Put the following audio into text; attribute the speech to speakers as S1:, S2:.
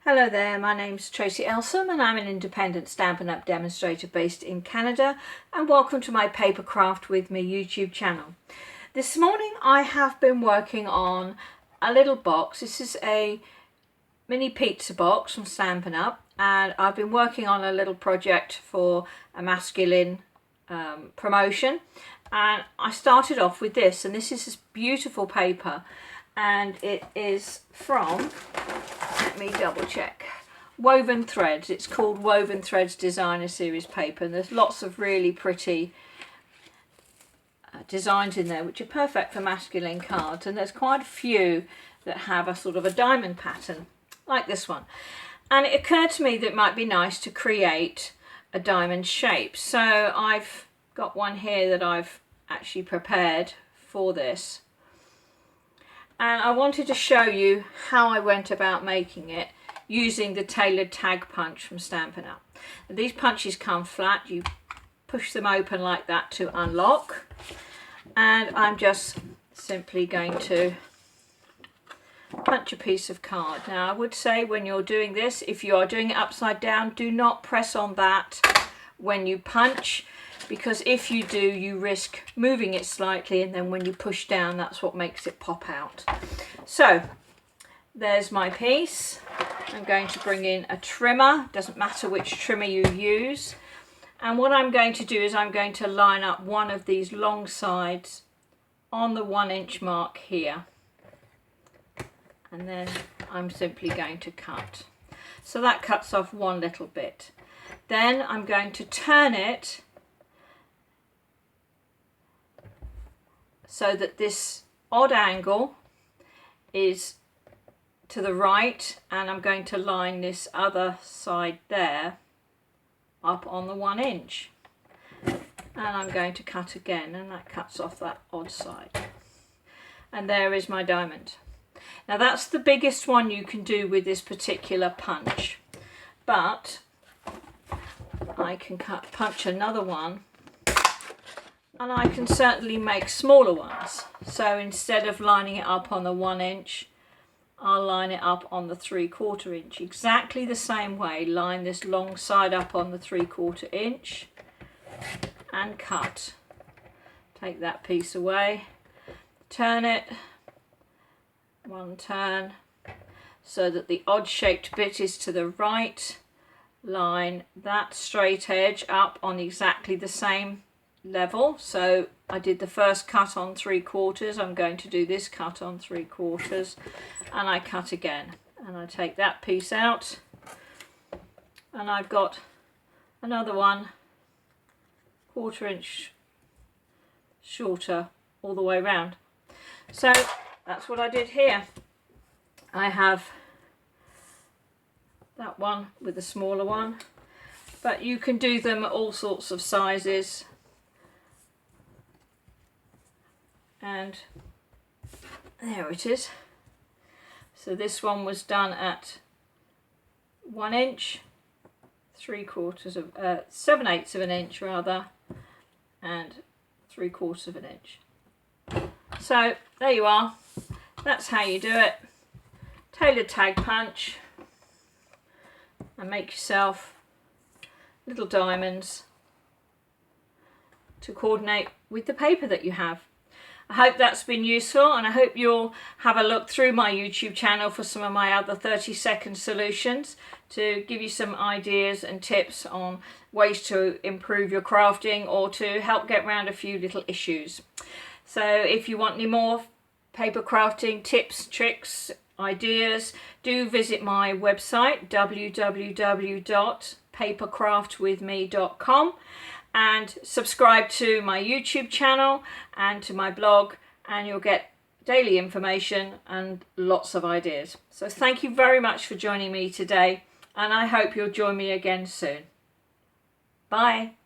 S1: Hello there, my name's Tracy Elsom and I'm an independent Stampin' Up! Demonstrator based in Canada, and welcome to my Papercraft with Me YouTube channel. This morning I have been working on a little box. This is a mini pizza box from Stampin' Up! And I've been working on a little project for a masculine promotion, and I started off with this, and this is this beautiful paper, and it is from, let me double check, Woven Threads. It's called Woven Threads Designer Series paper, and there's lots of really pretty designs in there which are perfect for masculine cards, and there's quite a few that have a sort of a diamond pattern like this one. And it occurred to me that it might be nice to create a diamond shape, so I've got one here that I've actually prepared for this. And I wanted to show you how I went about making it using the tailored tag punch from Stampin' Up! These punches come flat, you push them open like that to unlock, and I'm just simply going to punch a piece of card. Now I would say when you're doing this, if you are doing it upside down, do not press on that when you punch, because if you do, you risk moving it slightly, and then when you push down, that's what makes it pop out. So there's my piece. I'm going to bring in a trimmer, doesn't matter which trimmer you use, and what I'm going to do is I'm going to line up one of these long sides on the 1-inch mark here, and then I'm simply going to cut. So that cuts off one little bit. Then I'm going to turn it so that this odd angle is to the right, and I'm going to line this other side there up on the 1-inch, and I'm going to cut again, and that cuts off that odd side, and there is my diamond. Now that's the biggest one you can do with this particular punch, but I can punch another one, and I can certainly make smaller ones. So instead of lining it up on the 1-inch, I'll line it up on the 3/4 inch. Exactly the same way, line this long side up on the 3/4 inch and cut. Take that piece away, turn it, one turn, so that the odd shaped bit is to the right. Line that straight edge up on exactly the same level. So I did the first cut on 3/4, I'm going to do this cut on 3/4, and I cut again, and I take that piece out, and I've got another one 1/4 inch shorter all the way around. So that's what I did here. I have that one with the smaller one, but you can do them all sorts of sizes, and there it is. So this one was done at 1 inch, 3/4 of 7/8 of an inch rather, and 3/4 of an inch. So there you are, that's how you do it. Tailored tag punch, and make yourself little diamonds to coordinate with the paper that you have. I hope that's been useful, and I hope you'll have a look through my YouTube channel for some of my other 30-second solutions to give you some ideas and tips on ways to improve your crafting or to help get around a few little issues. So if you want any more paper crafting tips, tricks, ideas, do visit my website www.papercraftwithme.com, and subscribe to my YouTube channel and to my blog, and you'll get daily information and lots of ideas. So thank you very much for joining me today, and I hope you'll join me again soon. Bye.